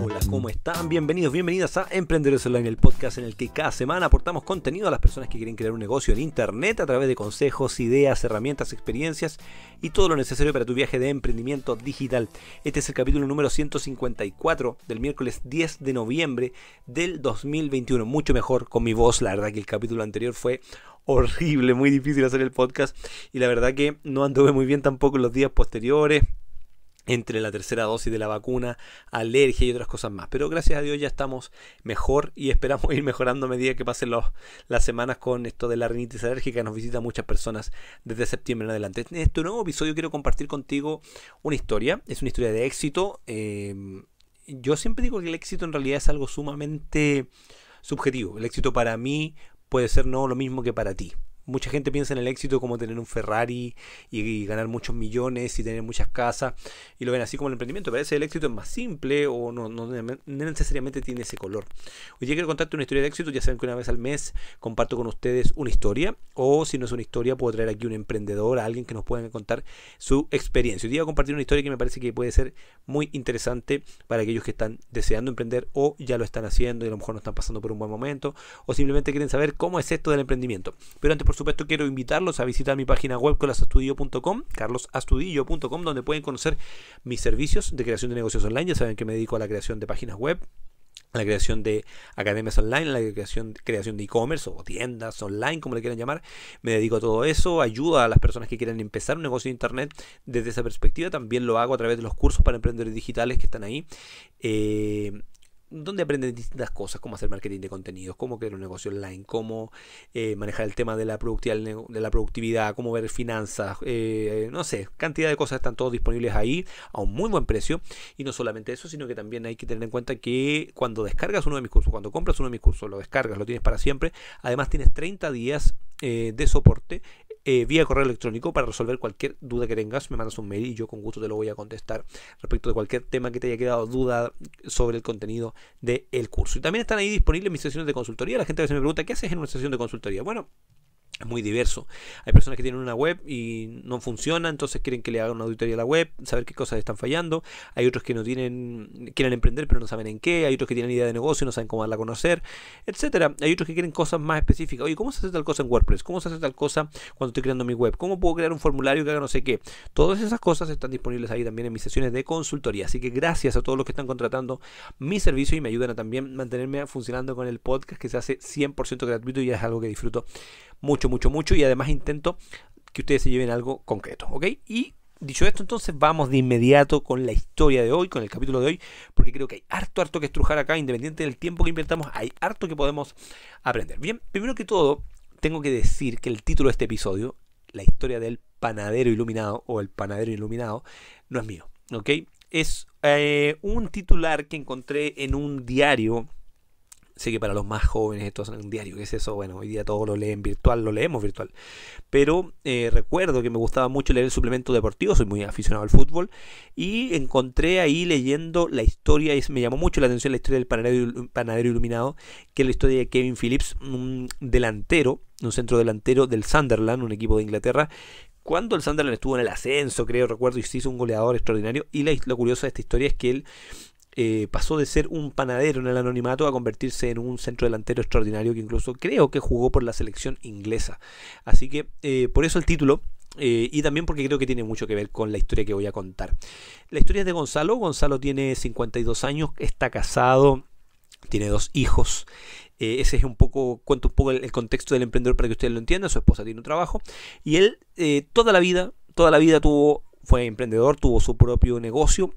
Hola, ¿cómo están? Bienvenidas a Emprendedores Online, el podcast en el que cada semana aportamos contenido a las personas que quieren crear un negocio en internet a través de consejos, ideas, herramientas, experiencias y todo lo necesario para tu viaje de emprendimiento digital. Este es el capítulo número 154 del miércoles 10 de noviembre del 2021. Mucho mejor con mi voz, la verdad que el capítulo anterior fue horrible, muy difícil hacer el podcast y la verdad que no anduve muy bien tampoco en los días posteriores. Entre la tercera dosis de la vacuna, alergia y otras cosas más. Pero gracias a Dios ya estamos mejor y esperamos ir mejorando a medida que pasen las semanas con esto de la rinitis alérgica que nos visita a muchas personas desde septiembre en adelante. En este nuevo episodio quiero compartir contigo una historia. Es una historia de éxito. Yo siempre digo que el éxito en realidad es algo sumamente subjetivo. El éxito para mí puede ser no lo mismo que para ti. Mucha gente piensa en el éxito como tener un Ferrari y ganar muchos millones y tener muchas casas y lo ven así como el emprendimiento. Pero a veces el éxito es más simple o no necesariamente tiene ese color. Hoy día quiero contarte una historia de éxito. Ya saben que una vez al mes comparto con ustedes una historia, o si no es una historia puedo traer aquí un emprendedor, a alguien que nos pueda contar su experiencia. Hoy día voy a compartir una historia que me parece que puede ser muy interesante para aquellos que están deseando emprender o ya lo están haciendo y a lo mejor no están pasando por un buen momento o simplemente quieren saber cómo es esto del emprendimiento. Pero antes, por supuesto, quiero invitarlos a visitar mi página web carlosastudillo.com, donde pueden conocer mis servicios de creación de negocios online. Ya saben que me dedico a la creación de páginas web, a la creación de academias online, a la creación de e-commerce o tiendas online, como le quieran llamar. Me dedico a todo eso, ayuda a las personas que quieran empezar un negocio de internet desde esa perspectiva. También lo hago a través de los cursos para emprendedores digitales que están ahí, donde aprenden distintas cosas, cómo hacer marketing de contenidos, cómo crear un negocio online, cómo manejar el tema de la productividad, cómo ver finanzas, no sé, cantidad de cosas están todos disponibles ahí a un muy buen precio. Y no solamente eso, sino que también hay que tener en cuenta que cuando descargas uno de mis cursos, cuando compras uno de mis cursos, lo descargas, lo tienes para siempre. Además tienes 30 días de soporte vía correo electrónico para resolver cualquier duda que tengas. Me mandas un mail y yo con gusto te lo voy a contestar respecto de cualquier tema que te haya quedado duda sobre el contenido del curso. Y también están ahí disponibles mis sesiones de consultoría. La gente a veces me pregunta, ¿qué haces en una sesión de consultoría? Bueno, es muy diverso. Hay personas que tienen una web y no funciona, entonces quieren que le haga una auditoría a la web, saber qué cosas están fallando. Hay otros que quieren emprender pero no saben en qué. Hay otros que tienen idea de negocio y no saben cómo darla a conocer, etcétera. Hay otros que quieren cosas más específicas. Oye, ¿cómo se hace tal cosa en WordPress? ¿Cómo se hace tal cosa cuando estoy creando mi web? ¿Cómo puedo crear un formulario que haga no sé qué? Todas esas cosas están disponibles ahí también en mis sesiones de consultoría. Así que gracias a todos los que están contratando mi servicio y me ayudan a también mantenerme funcionando con el podcast, que se hace 100% gratuito y es algo que disfruto mucho, y además intento que ustedes se lleven algo concreto, ¿ok? Y dicho esto, entonces vamos de inmediato con la historia de hoy, con el capítulo de hoy, porque creo que hay harto que estrujar acá, independiente del tiempo que invirtamos, hay harto que podemos aprender. Bien, primero que todo, tengo que decir que el título de este episodio, la historia del panadero iluminado, o el panadero iluminado, no es mío, ¿ok? Es un titular que encontré en un diario. Sé que para los más jóvenes esto es un diario, ¿qué es eso? Bueno, hoy día todo lo leen virtual, lo leemos virtual. Pero recuerdo que me gustaba mucho leer el suplemento deportivo, soy muy aficionado al fútbol, y encontré ahí leyendo la historia, y me llamó mucho la atención la historia del panadero iluminado, que es la historia de Kevin Phillips, un centro delantero del Sunderland, un equipo de Inglaterra, cuando el Sunderland estuvo en el ascenso, recuerdo, y se hizo un goleador extraordinario. Y lo curioso de esta historia es que él pasó de ser un panadero en el anonimato a convertirse en un centro delantero extraordinario que incluso creo que jugó por la selección inglesa. Así que por eso el título, y también porque creo que tiene mucho que ver con la historia que voy a contar. La historia es de Gonzalo. Gonzalo tiene 52 años, está casado, tiene 2 hijos. Ese es cuento un poco el contexto del emprendedor para que ustedes lo entiendan. Su esposa tiene un trabajo y él toda la vida fue emprendedor, tuvo su propio negocio.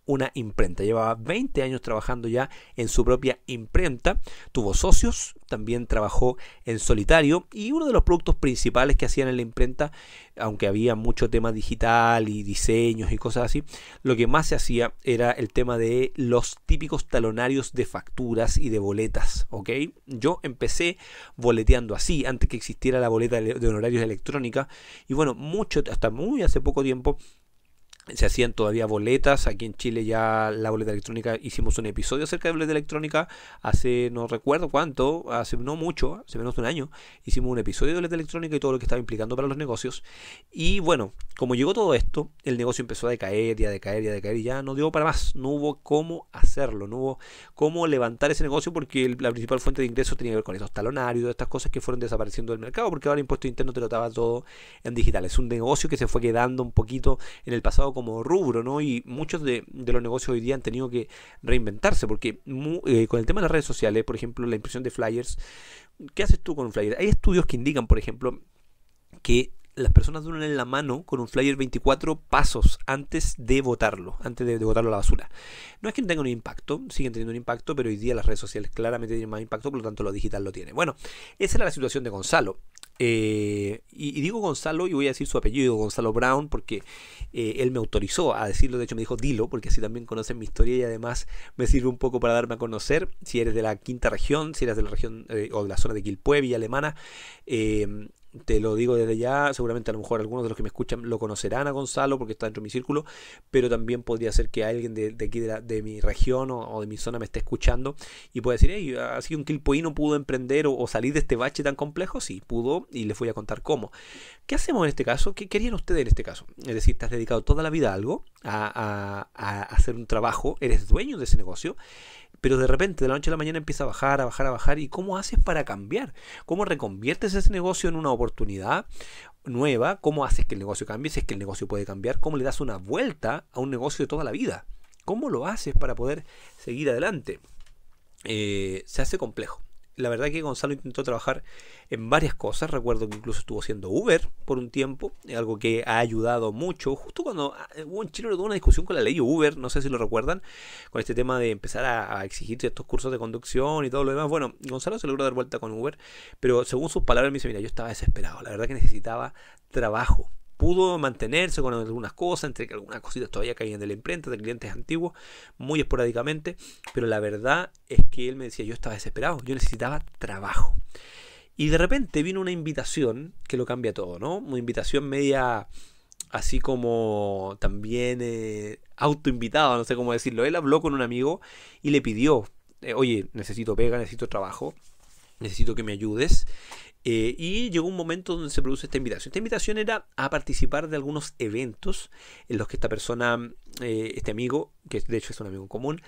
una imprenta. Llevaba 20 años trabajando ya en su propia imprenta. Tuvo socios, también trabajó en solitario y uno de los productos principales que hacían en la imprenta, aunque había mucho tema digital y diseños y cosas así, lo que más se hacía era el tema de los típicos talonarios de facturas y de boletas, ¿ok? Yo empecé boleteando así, antes que existiera la boleta de honorarios electrónica, y bueno, mucho, hasta muy hace poco tiempo, se hacían todavía boletas. Aquí en Chile ya la boleta electrónica, hicimos un episodio acerca de boleta electrónica hace no recuerdo cuánto, hace no mucho, hace menos de un año, hicimos un episodio de boleta electrónica y todo lo que estaba implicando para los negocios. Y bueno, como llegó todo esto, el negocio empezó a decaer y a decaer y a decaer y ya no dio para más, no hubo cómo hacerlo, no hubo cómo levantar ese negocio porque la principal fuente de ingresos tenía que ver con esos talonarios, estas cosas que fueron desapareciendo del mercado porque ahora el impuesto interno te lo daba todo en digital. Es un negocio que se fue quedando un poquito en el pasado como rubro, ¿no? Y muchos de los negocios hoy día han tenido que reinventarse porque con el tema de las redes sociales, por ejemplo, la impresión de flyers, ¿qué haces tú con un flyer? Hay estudios que indican, por ejemplo, que las personas duran en la mano con un flyer 24 pasos antes de botarlo a la basura. No es que no tenga un impacto, siguen teniendo un impacto, pero hoy día las redes sociales claramente tienen más impacto, por lo tanto lo digital lo tiene. Bueno, esa era la situación de Gonzalo. Y digo Gonzalo y voy a decir su apellido, Gonzalo Brown, porque él me autorizó a decirlo. De hecho me dijo dilo, porque así también conocen mi historia y además me sirve un poco para darme a conocer. Si eres de la quinta región, si eres de la región o de la zona de Quilpué, Villa Alemana, te lo digo desde ya. Seguramente a lo mejor algunos de los que me escuchan lo conocerán a Gonzalo porque está dentro de mi círculo, pero también podría ser que alguien de aquí de mi región o de mi zona me esté escuchando y puede decir, hey, así que un quilpoíno pudo emprender o salir de este bache tan complejo. Sí, pudo, y les voy a contar cómo. ¿Qué hacemos en este caso? ¿Qué querían ustedes en este caso? Es decir, te has dedicado toda la vida a algo, a hacer un trabajo, eres dueño de ese negocio, pero de repente de la noche a la mañana empieza a bajar, a bajar, a bajar. ¿Y cómo haces para cambiar? ¿Cómo reconviertes ese negocio en una oportunidad nueva? ¿Cómo haces que el negocio cambie? Si es que el negocio puede cambiar, ¿cómo le das una vuelta a un negocio de toda la vida? ¿Cómo lo haces para poder seguir adelante? Se hace complejo. La verdad que Gonzalo intentó trabajar en varias cosas. Recuerdo que incluso estuvo haciendo Uber por un tiempo, algo que ha ayudado mucho. Justo cuando hubo en Chile una discusión con la ley Uber, no sé si lo recuerdan, con este tema de empezar a exigir estos cursos de conducción y todo lo demás. Bueno, Gonzalo se logró dar vuelta con Uber, pero según sus palabras me dice, mira, yo estaba desesperado. La verdad que necesitaba trabajo. Pudo mantenerse con algunas cosas, entre que algunas cositas todavía caían de la imprenta, de clientes antiguos, muy esporádicamente, pero la verdad es que él me decía, yo estaba desesperado, yo necesitaba trabajo. Y de repente vino una invitación que lo cambia todo, ¿no? Una invitación media así como también autoinvitado, no sé cómo decirlo. Él habló con un amigo y le pidió, oye, necesito pega, necesito trabajo, necesito que me ayudes. Y llegó un momento donde se produce esta invitación. Esta invitación era a participar de algunos eventos en los que esta persona, este amigo, que de hecho es un amigo en común,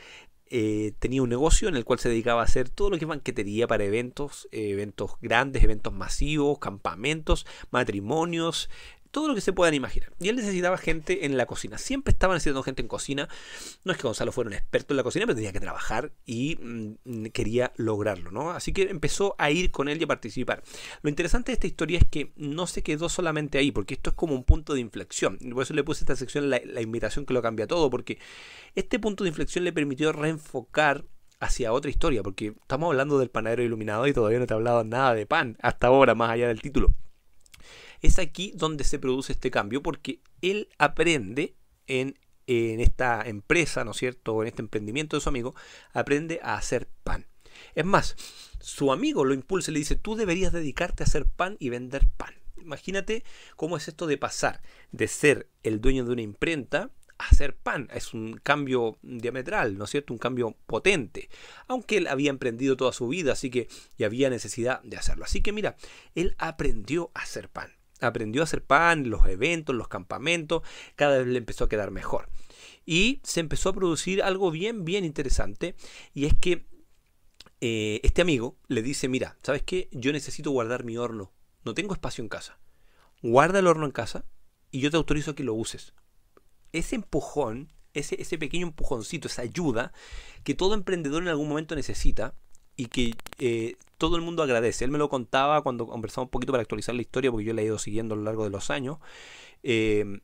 tenía un negocio en el cual se dedicaba a hacer todo lo que es banquetería para eventos, eventos grandes, eventos masivos, campamentos, matrimonios, todo lo que se puedan imaginar. Y él necesitaba gente en la cocina. Siempre estaba necesitando gente en cocina. No es que Gonzalo fuera un experto en la cocina, pero tenía que trabajar y quería lograrlo, ¿no? Así que empezó a ir con él y a participar. Lo interesante de esta historia es que no se quedó solamente ahí, porque esto es como un punto de inflexión. Por eso le puse a esta sección la invitación que lo cambia todo, porque este punto de inflexión le permitió reenfocar hacia otra historia, porque estamos hablando del panadero iluminado y todavía no te he hablado nada de pan hasta ahora, más allá del título. Es aquí donde se produce este cambio porque él aprende en esta empresa, ¿no es cierto? O en este emprendimiento de su amigo, aprende a hacer pan. Es más, su amigo lo impulsa y le dice, tú deberías dedicarte a hacer pan y vender pan. Imagínate cómo es esto de pasar de ser el dueño de una imprenta a hacer pan. Es un cambio diametral, ¿no es cierto? Un cambio potente. Aunque él había emprendido toda su vida, así que ya había necesidad de hacerlo. Así que mira, él aprendió a hacer pan. Aprendió a hacer pan, los eventos, los campamentos, cada vez le empezó a quedar mejor. Y se empezó a producir algo bien, bien interesante, y es que este amigo le dice, mira, ¿sabes qué? Yo necesito guardar mi horno, no tengo espacio en casa. Guarda el horno en casa y yo te autorizo a que lo uses. Ese empujón, ese pequeño empujoncito, esa ayuda que todo emprendedor en algún momento necesita, y que todo el mundo agradece. Él me lo contaba cuando conversamos un poquito para actualizar la historia, porque yo la he ido siguiendo a lo largo de los años. Él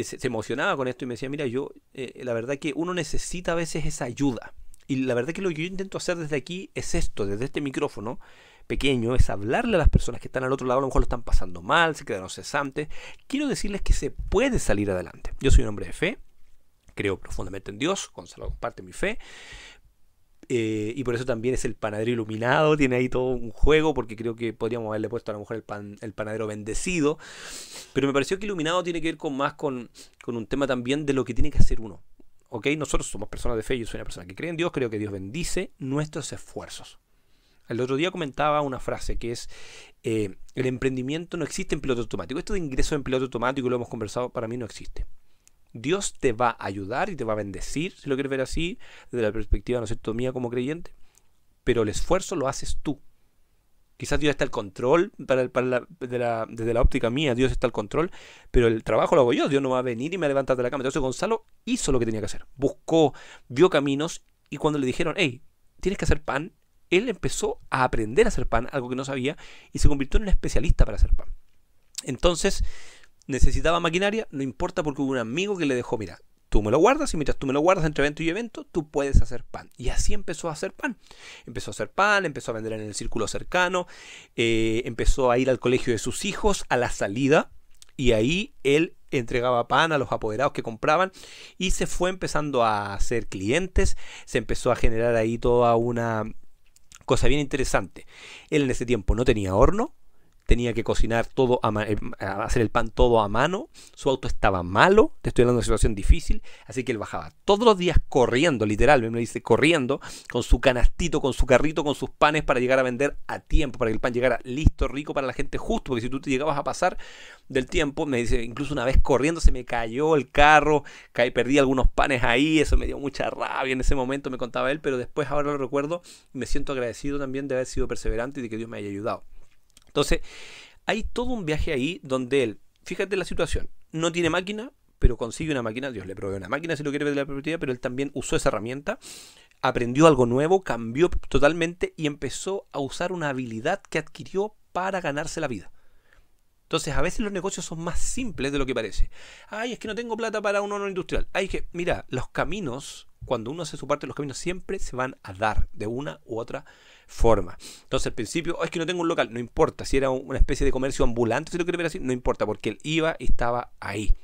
se emocionaba con esto y me decía, mira, yo, la verdad que uno necesita a veces esa ayuda. Y la verdad que lo que yo intento hacer desde aquí es esto, desde este micrófono pequeño, es hablarle a las personas que están al otro lado, a lo mejor lo están pasando mal, se quedaron cesantes. Quiero decirles que se puede salir adelante. Yo soy un hombre de fe, creo profundamente en Dios, Gonzalo comparte mi fe. Y por eso también es el panadero iluminado, tiene ahí todo un juego, porque creo que podríamos haberle puesto a lo mejor el panadero bendecido, pero me pareció que iluminado tiene que ver con un tema también de lo que tiene que hacer uno. ¿Ok? Nosotros somos personas de fe, yo soy una persona que cree en Dios, creo que Dios bendice nuestros esfuerzos. El otro día comentaba una frase que es, el emprendimiento no existe en piloto automático. Esto de ingreso en piloto automático, lo hemos conversado, para mí no existe. Dios te va a ayudar y te va a bendecir, si lo quieres ver así, desde la perspectiva, ¿no es cierto?, mía como creyente, pero el esfuerzo lo haces tú. Quizás Dios está al control, desde la óptica mía, Dios está al control, pero el trabajo lo hago yo. Dios no va a venir y me va a levantar de la cama. Entonces Gonzalo hizo lo que tenía que hacer, buscó, vio caminos, y cuando le dijeron, hey, tienes que hacer pan, él empezó a aprender a hacer pan, algo que no sabía, y se convirtió en un especialista para hacer pan. Entonces, necesitaba maquinaria, no importa, porque hubo un amigo que le dejó, mira, tú me lo guardas, y mientras tú me lo guardas entre evento y evento, tú puedes hacer pan. Y así empezó a hacer pan. Empezó a hacer pan, empezó a vender en el círculo cercano, empezó a ir al colegio de sus hijos a la salida, y ahí él entregaba pan a los apoderados que compraban, y se fue empezando a hacer clientes, se empezó a generar ahí toda una cosa bien interesante. Él en ese tiempo no tenía horno, tenía que cocinar todo, hacer el pan todo a mano. Su auto estaba malo, te estoy hablando de una situación difícil, así que él bajaba todos los días corriendo, literal, me dice corriendo, con su canastito, con su carrito, con sus panes para llegar a vender a tiempo, para que el pan llegara listo, rico para la gente justo, porque si tú te llegabas a pasar del tiempo, me dice, incluso una vez corriendo se me cayó el carro, perdí algunos panes ahí, eso me dio mucha rabia en ese momento, me contaba él, pero después ahora lo recuerdo y me siento agradecido también de haber sido perseverante y de que Dios me haya ayudado. Entonces, hay todo un viaje ahí donde él, fíjate la situación, no tiene máquina, pero consigue una máquina, Dios le provee una máquina si lo quiere ver de la perspectiva, pero él también usó esa herramienta, aprendió algo nuevo, cambió totalmente y empezó a usar una habilidad que adquirió para ganarse la vida. Entonces, a veces los negocios son más simples de lo que parece. Ay, es que no tengo plata para un horno industrial. Ay, que, mira, los caminos, cuando uno hace su parte, los caminos siempre se van a dar de una u otra forma. Entonces, al principio, es que no tengo un local. No importa. Si era una especie de comercio ambulante, si lo quiere ver así, no importa, porque él iba y estaba ahí.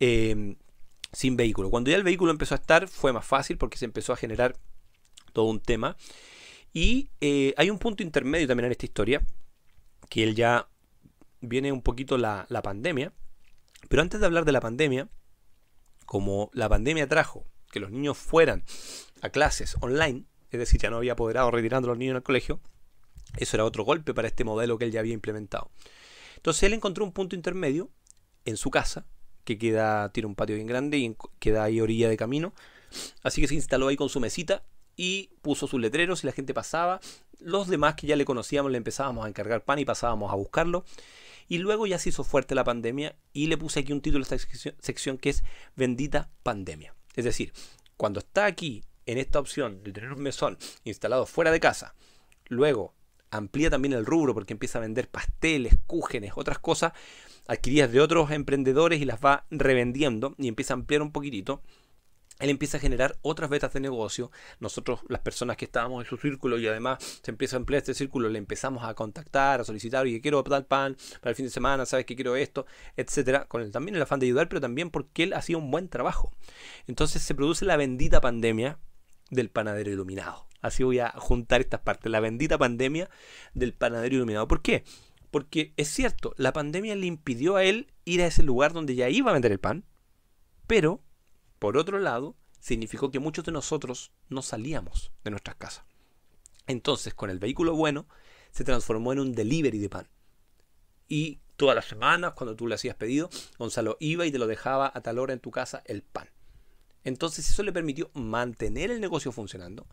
Sin vehículo. Cuando ya el vehículo empezó a estar, fue más fácil porque se empezó a generar todo un tema. Y hay un punto intermedio también en esta historia, que él ya viene un poquito la pandemia, pero antes de hablar de la pandemia, como la pandemia trajo que los niños fueran a clases online, es decir, ya no había apoderado retirando a los niños en el colegio, eso era otro golpe para este modelo que él ya había implementado. Entonces él encontró un punto intermedio en su casa, que tiene un patio bien grande y queda ahí orilla de camino, así que se instaló ahí con su mesita y puso sus letreros y la gente pasaba. Los demás que ya le conocíamos le empezábamos a encargar pan y pasábamos a buscarlo. Y luego ya se hizo fuerte la pandemia y le puse aquí un título a esta sección que es Bendita Pandemia. Es decir, cuando está aquí en esta opción de tener un mesón instalado fuera de casa, luego amplía también el rubro porque empieza a vender pasteles, cúgenes, otras cosas adquiridas de otros emprendedores y las va revendiendo y empieza a ampliar un poquitito. Él empieza a generar otras vetas de negocio. Nosotros, las personas que estábamos en su círculo y además se empieza a ampliar este círculo, le empezamos a contactar, a solicitar, oye, quiero tal pan para el fin de semana, sabes que quiero esto, etcétera, con él también el afán de ayudar, pero también porque él hacía un buen trabajo. Entonces se produce la bendita pandemia del panadero iluminado. Así voy a juntar estas partes, la bendita pandemia del panadero iluminado. ¿Por qué? Porque es cierto, la pandemia le impidió a él ir a ese lugar donde ya iba a vender el pan, pero por otro lado, significó que muchos de nosotros no salíamos de nuestras casas. Entonces, con el vehículo bueno, se transformó en un delivery de pan. Y todas las semanas, cuando tú le hacías pedido, Gonzalo iba y te lo dejaba a tal hora en tu casa el pan. Entonces, eso le permitió mantener el negocio funcionando,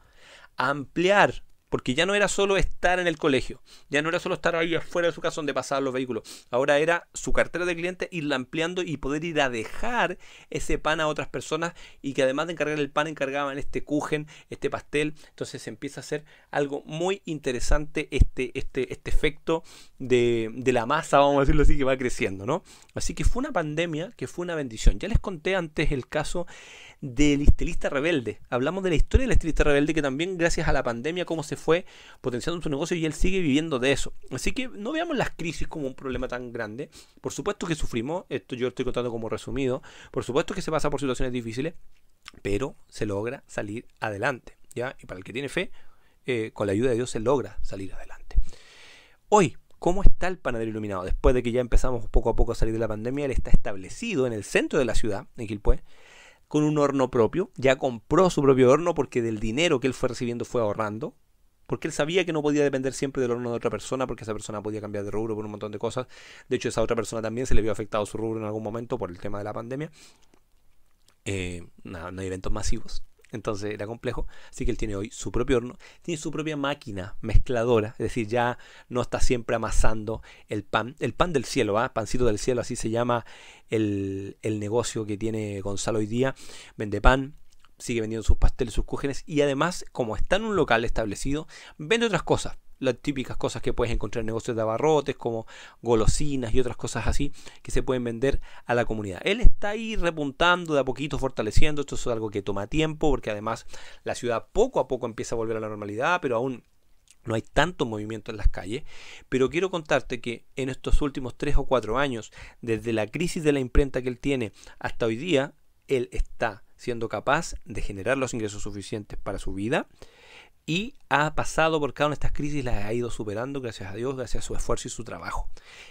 ampliar porque ya no era solo estar en el colegio, ya no era solo estar ahí afuera de su casa donde pasaban los vehículos, ahora era su cartera de clientes, irla ampliando y poder ir a dejar ese pan a otras personas, y que además de encargar el pan encargaban este kuchen, este pastel. Entonces se empieza a hacer algo muy interesante, este efecto de la masa, vamos a decirlo así, que va creciendo, ¿no? Así que fue una pandemia que fue una bendición. Ya les conté antes el caso del estilista rebelde. Hablamos de la historia del estilista rebelde, que también gracias a la pandemia cómo se fue potenciando su negocio, y él sigue viviendo de eso. Así que no veamos las crisis como un problema tan grande. Por supuesto que sufrimos, esto yo estoy contando como resumido, por supuesto que se pasa por situaciones difíciles, pero se logra salir adelante, ¿ya? Y para el que tiene fe, con la ayuda de Dios se logra salir adelante. Hoy, ¿cómo está el Panadero Iluminado? Después de que ya empezamos poco a poco a salir de la pandemia, él está establecido en el centro de la ciudad, en Quilpué, con un horno propio. Ya compró su propio horno porque del dinero que él fue recibiendo fue ahorrando, porque él sabía que no podía depender siempre del horno de otra persona, porque esa persona podía cambiar de rubro por un montón de cosas. De hecho, esa otra persona también se le vio afectado su rubro en algún momento por el tema de la pandemia. No hay eventos masivos, entonces era complejo. Así que él tiene hoy su propio horno, tiene su propia máquina mezcladora, es decir, ya no está siempre amasando el pan del cielo, pancito del cielo, así se llama el negocio que tiene Gonzalo hoy día. Vende pan, sigue vendiendo sus pasteles, sus cúgenes, y además, como está en un local establecido, vende otras cosas. Las típicas cosas que puedes encontrar en negocios de abarrotes, como golosinas y otras cosas así, que se pueden vender a la comunidad. Él está ahí repuntando, de a poquito fortaleciendo. Esto es algo que toma tiempo, porque además la ciudad poco a poco empieza a volver a la normalidad, pero aún no hay tanto movimiento en las calles. Pero quiero contarte que en estos últimos 3 o 4 años, desde la crisis de la imprenta que él tiene hasta hoy día, él está siendo capaz de generar los ingresos suficientes para su vida, y ha pasado por cada una de estas crisis, las ha ido superando, gracias a Dios, gracias a su esfuerzo y su trabajo.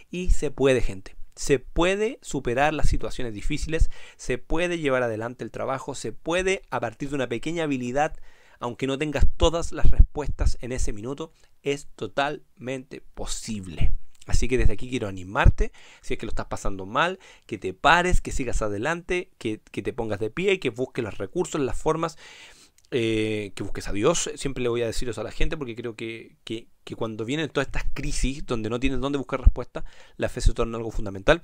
Y se puede, gente. Se puede superar las situaciones difíciles, se puede llevar adelante el trabajo, se puede, a partir de una pequeña habilidad, aunque no tengas todas las respuestas en ese minuto, es totalmente posible. Así que desde aquí quiero animarte, si es que lo estás pasando mal, que te pares, que sigas adelante, que te pongas de pie y que busques los recursos, las formas, que busques a Dios. Siempre le voy a decir eso a la gente, porque creo que cuando vienen todas estas crisis donde no tienes dónde buscar respuesta, la fe se torna algo fundamental,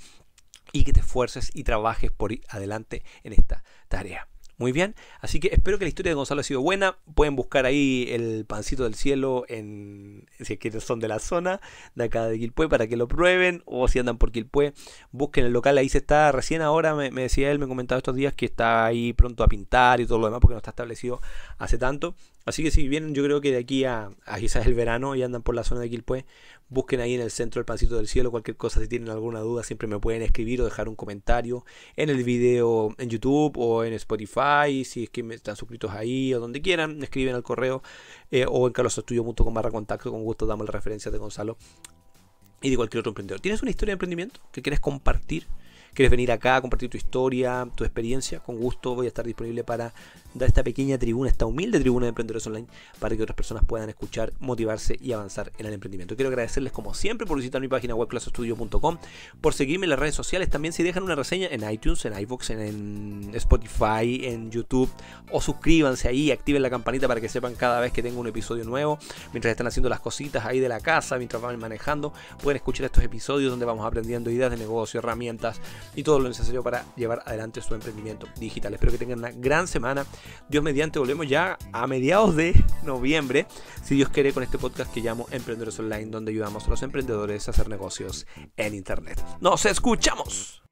y que te esfuerces y trabajes por ir adelante en esta tarea. Muy bien, así que espero que la historia de Gonzalo ha sido buena. Pueden buscar ahí el pancito del cielo, si es que son de la zona de acá de Quilpué, para que lo prueben, o si andan por Quilpué, busquen el local. Ahí se está, recién ahora me decía él, me comentaba estos días que está ahí pronto a pintar y todo lo demás, porque no está establecido hace tanto. Así que si vienen, yo creo que de aquí a quizás el verano y andan por la zona de Quilpué, busquen ahí en el centro el pancito del cielo. Cualquier cosa, si tienen alguna duda, siempre me pueden escribir o dejar un comentario en el video en YouTube o en Spotify, si es que están suscritos ahí, o donde quieran, escriben al correo, o en carlosestudio.com/contacto. Con gusto damos las referencias de Gonzalo y de cualquier otro emprendedor. ¿Tienes una historia de emprendimiento que quieres compartir? ¿Quieres venir acá a compartir tu historia, tu experiencia? Con gusto voy a estar disponible para dar esta pequeña tribuna, esta humilde tribuna de emprendedores online, para que otras personas puedan escuchar, motivarse y avanzar en el emprendimiento. Quiero agradecerles como siempre por visitar mi página web carlosestudio.com, por seguirme en las redes sociales. También, si dejan una reseña en iTunes, en iVoox, en Spotify, en YouTube, o suscríbanse ahí, activen la campanita para que sepan cada vez que tengo un episodio nuevo. Mientras están haciendo las cositas ahí de la casa, mientras van manejando, pueden escuchar estos episodios donde vamos aprendiendo ideas de negocio, herramientas y todo lo necesario para llevar adelante su emprendimiento digital. Espero que tengan una gran semana. Dios mediante, volvemos ya a mediados de noviembre, si Dios quiere, con este podcast que llamo Emprendedores Online, donde ayudamos a los emprendedores a hacer negocios en Internet. ¡Nos escuchamos!